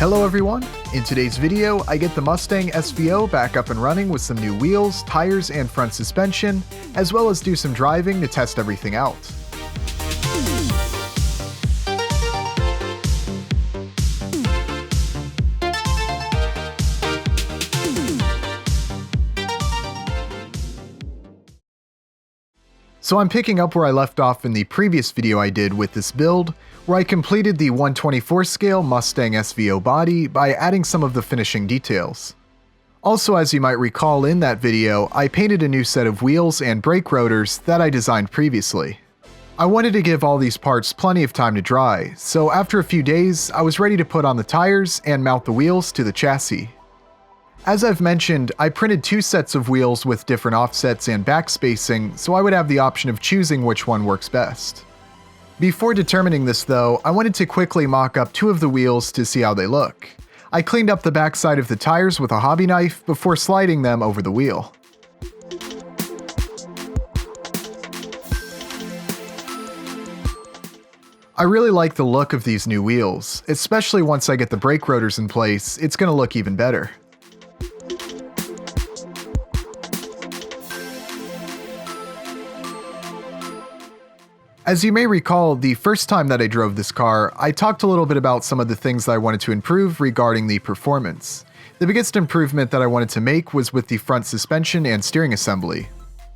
Hello everyone! In today's video, I get the Mustang SVO back up and running with some new wheels, tires, and front suspension, as well as do some driving to test everything out. So I'm picking up where I left off in the previous video I did with this build, where I completed the 1/24 scale Mustang SVO body by adding some of the finishing details. Also, as you might recall in that video, I painted a new set of wheels and brake rotors that I designed previously. I wanted to give all these parts plenty of time to dry, so after a few days, I was ready to put on the tires and mount the wheels to the chassis. As I've mentioned, I printed two sets of wheels with different offsets and backspacing, so I would have the option of choosing which one works best. Before determining this though, I wanted to quickly mock up two of the wheels to see how they look. I cleaned up the backside of the tires with a hobby knife before sliding them over the wheel. I really like the look of these new wheels, especially once I get the brake rotors in place, it's going to look even better. As you may recall, the first time that I drove this car, I talked a little bit about some of the things that I wanted to improve regarding the performance. The biggest improvement that I wanted to make was with the front suspension and steering assembly.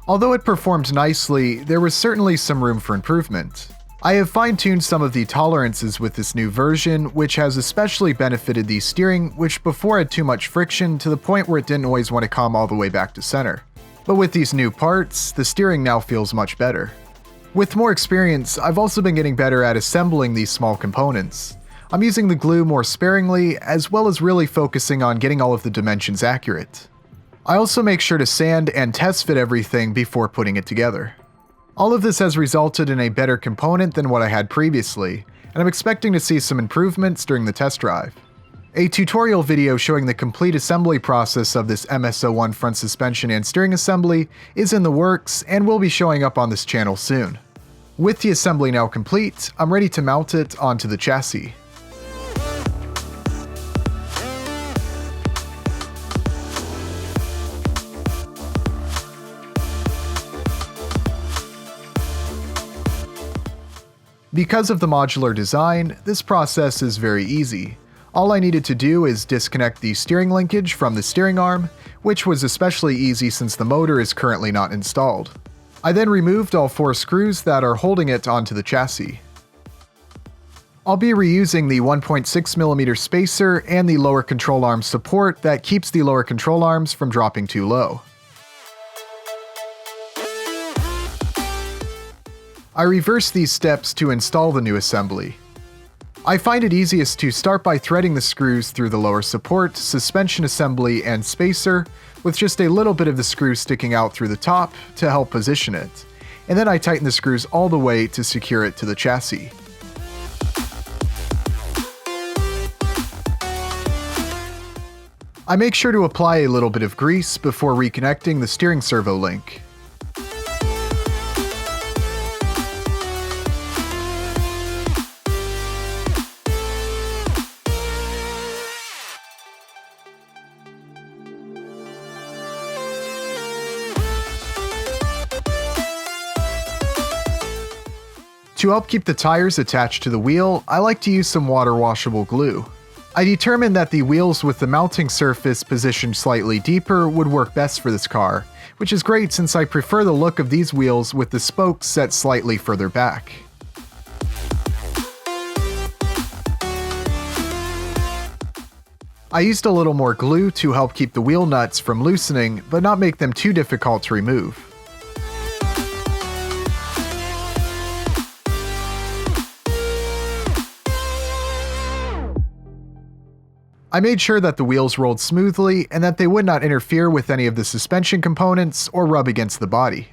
Although it performed nicely, there was certainly some room for improvement. I have fine-tuned some of the tolerances with this new version, which has especially benefited the steering, which before had too much friction to the point where it didn't always want to come all the way back to center. But with these new parts, the steering now feels much better. With more experience, I've also been getting better at assembling these small components. I'm using the glue more sparingly, as well as really focusing on getting all of the dimensions accurate. I also make sure to sand and test fit everything before putting it together. All of this has resulted in a better component than what I had previously, and I'm expecting to see some improvements during the test drive. A tutorial video showing the complete assembly process of this MSO1 front suspension and steering assembly is in the works and will be showing up on this channel soon. With the assembly now complete, I'm ready to mount it onto the chassis. Because of the modular design, this process is very easy. All I needed to do is disconnect the steering linkage from the steering arm, which was especially easy since the motor is currently not installed. I then removed all 4 screws that are holding it onto the chassis. I'll be reusing the 1.6mm spacer and the lower control arm support that keeps the lower control arms from dropping too low. I reversed these steps to install the new assembly. I find it easiest to start by threading the screws through the lower support, suspension assembly, and spacer, with just a little bit of the screw sticking out through the top to help position it, and then I tighten the screws all the way to secure it to the chassis. I make sure to apply a little bit of grease before reconnecting the steering servo link. To help keep the tires attached to the wheel, I like to use some water washable glue. I determined that the wheels with the mounting surface positioned slightly deeper would work best for this car, which is great since I prefer the look of these wheels with the spokes set slightly further back. I used a little more glue to help keep the wheel nuts from loosening, but not make them too difficult to remove. I made sure that the wheels rolled smoothly and that they would not interfere with any of the suspension components or rub against the body.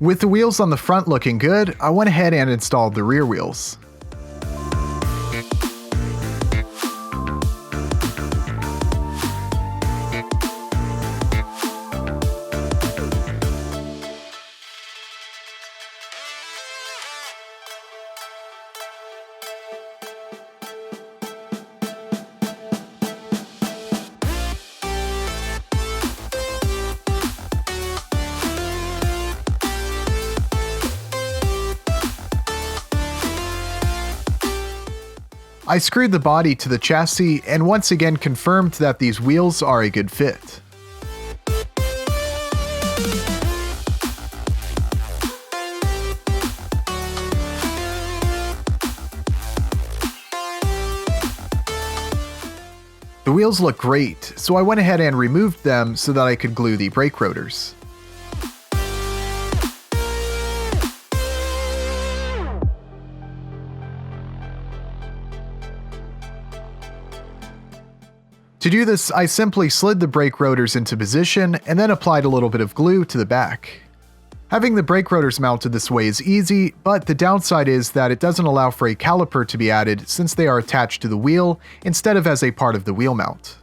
With the wheels on the front looking good, I went ahead and installed the rear wheels. I screwed the body to the chassis and once again confirmed that these wheels are a good fit. The wheels look great, so I went ahead and removed them so that I could glue the brake rotors. To do this, I simply slid the brake rotors into position and then applied a little bit of glue to the back. Having the brake rotors mounted this way is easy, but the downside is that it doesn't allow for a caliper to be added since they are attached to the wheel instead of as a part of the wheel mount.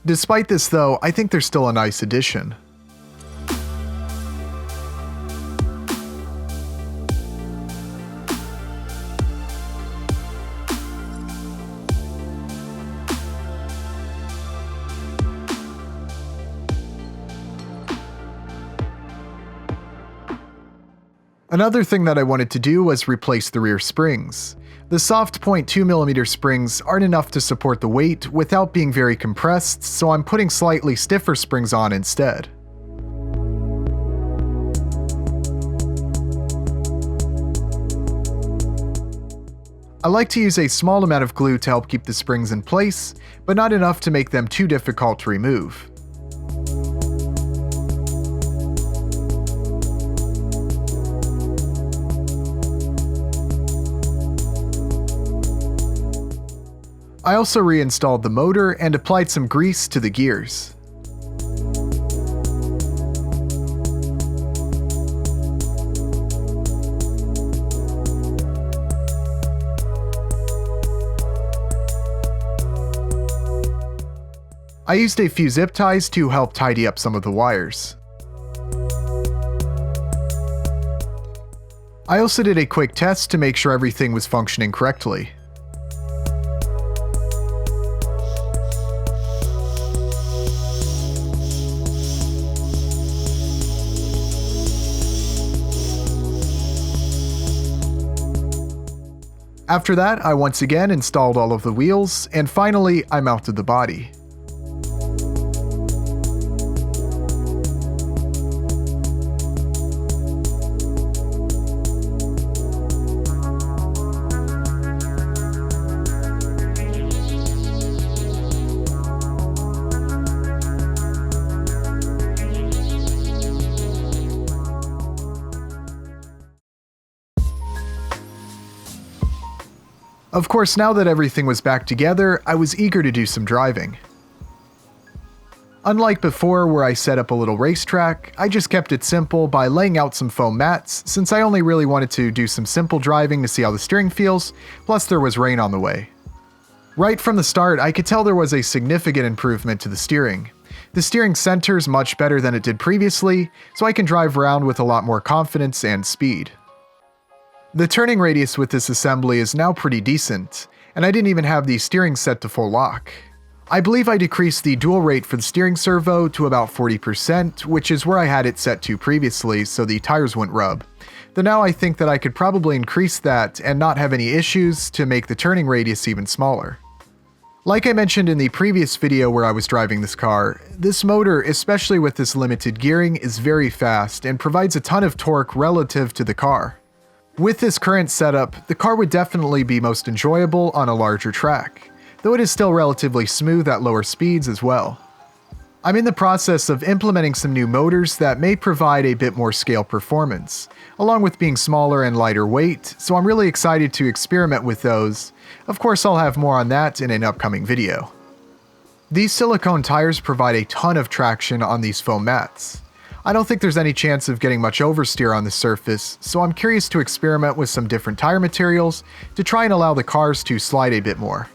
Despite this though, I think they're still a nice addition. Another thing that I wanted to do was replace the rear springs. The soft 0.2mm springs aren't enough to support the weight without being very compressed, so I'm putting slightly stiffer springs on instead. I like to use a small amount of glue to help keep the springs in place, but not enough to make them too difficult to remove. I also reinstalled the motor and applied some grease to the gears. I used a few zip ties to help tidy up some of the wires. I also did a quick test to make sure everything was functioning correctly. After that, I once again installed all of the wheels, and finally, I mounted the body. Of course, now that everything was back together, I was eager to do some driving. Unlike before where I set up a little racetrack, I just kept it simple by laying out some foam mats since I only really wanted to do some simple driving to see how the steering feels, plus there was rain on the way. Right from the start, I could tell there was a significant improvement to the steering. The steering centers much better than it did previously, so I can drive around with a lot more confidence and speed. The turning radius with this assembly is now pretty decent, and I didn't even have the steering set to full lock. I believe I decreased the dual rate for the steering servo to about 40%, which is where I had it set to previously so the tires wouldn't rub. Though now I think that I could probably increase that and not have any issues to make the turning radius even smaller. Like I mentioned in the previous video where I was driving this car, this motor, especially with this limited gearing, is very fast and provides a ton of torque relative to the car. With this current setup, the car would definitely be most enjoyable on a larger track, though it is still relatively smooth at lower speeds as well. I'm in the process of implementing some new motors that may provide a bit more scale performance, along with being smaller and lighter weight, so I'm really excited to experiment with those. Of course, I'll have more on that in an upcoming video. These silicone tires provide a ton of traction on these foam mats. I don't think there's any chance of getting much oversteer on the surface, so I'm curious to experiment with some different tire materials to try and allow the cars to slide a bit more.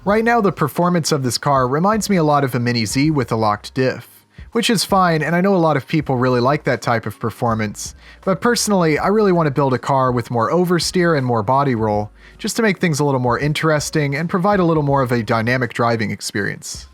Right now, the performance of this car reminds me a lot of a Mini Z with a locked diff, which is fine, and I know a lot of people really like that type of performance, but personally, I really want to build a car with more oversteer and more body roll, just to make things a little more interesting and provide a little more of a dynamic driving experience.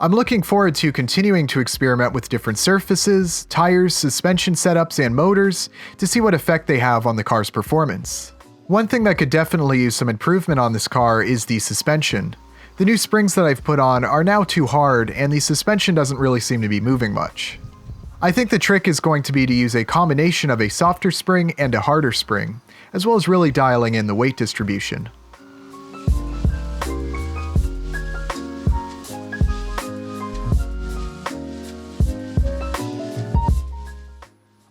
I'm looking forward to continuing to experiment with different surfaces, tires, suspension setups, and motors to see what effect they have on the car's performance. One thing that could definitely use some improvement on this car is the suspension. The new springs that I've put on are now too hard, and the suspension doesn't really seem to be moving much. I think the trick is going to be to use a combination of a softer spring and a harder spring, as well as really dialing in the weight distribution.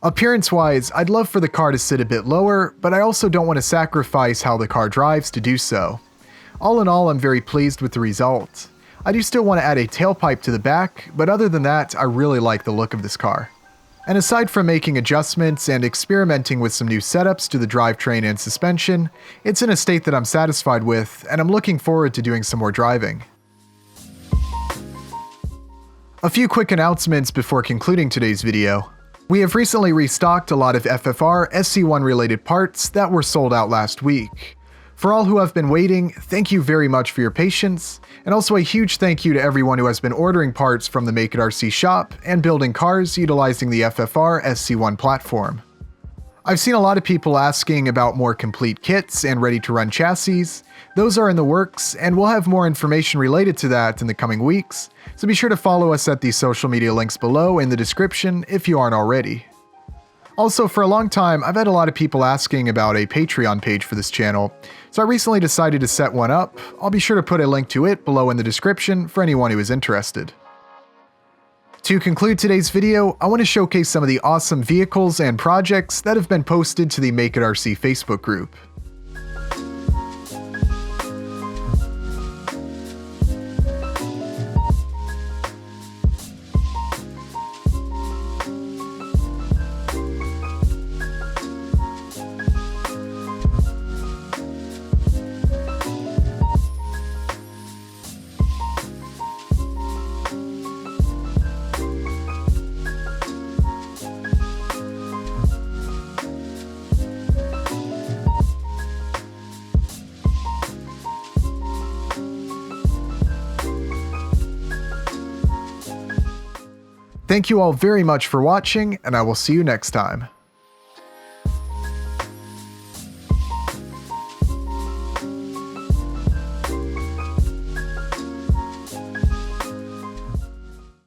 Appearance-wise, I'd love for the car to sit a bit lower, but I also don't want to sacrifice how the car drives to do so. All in all, I'm very pleased with the result. I do still want to add a tailpipe to the back, but other than that, I really like the look of this car. And aside from making adjustments and experimenting with some new setups to the drivetrain and suspension, it's in a state that I'm satisfied with, and I'm looking forward to doing some more driving. A few quick announcements before concluding today's video. We have recently restocked a lot of FFR SC1 related parts that were sold out last week. For all who have been waiting, thank you very much for your patience, and also a huge thank you to everyone who has been ordering parts from the Make It RC shop and building cars utilizing the FFR SC1 platform. I've seen a lot of people asking about more complete kits and ready-to-run chassis. Those are in the works, and we'll have more information related to that in the coming weeks, so be sure to follow us at the social media links below in the description if you aren't already. Also, for a long time, I've had a lot of people asking about a Patreon page for this channel, so I recently decided to set one up. I'll be sure to put a link to it below in the description for anyone who is interested. To conclude today's video, I want to showcase some of the awesome vehicles and projects that have been posted to the Make It RC Facebook group. Thank you all very much for watching, and I will see you next time.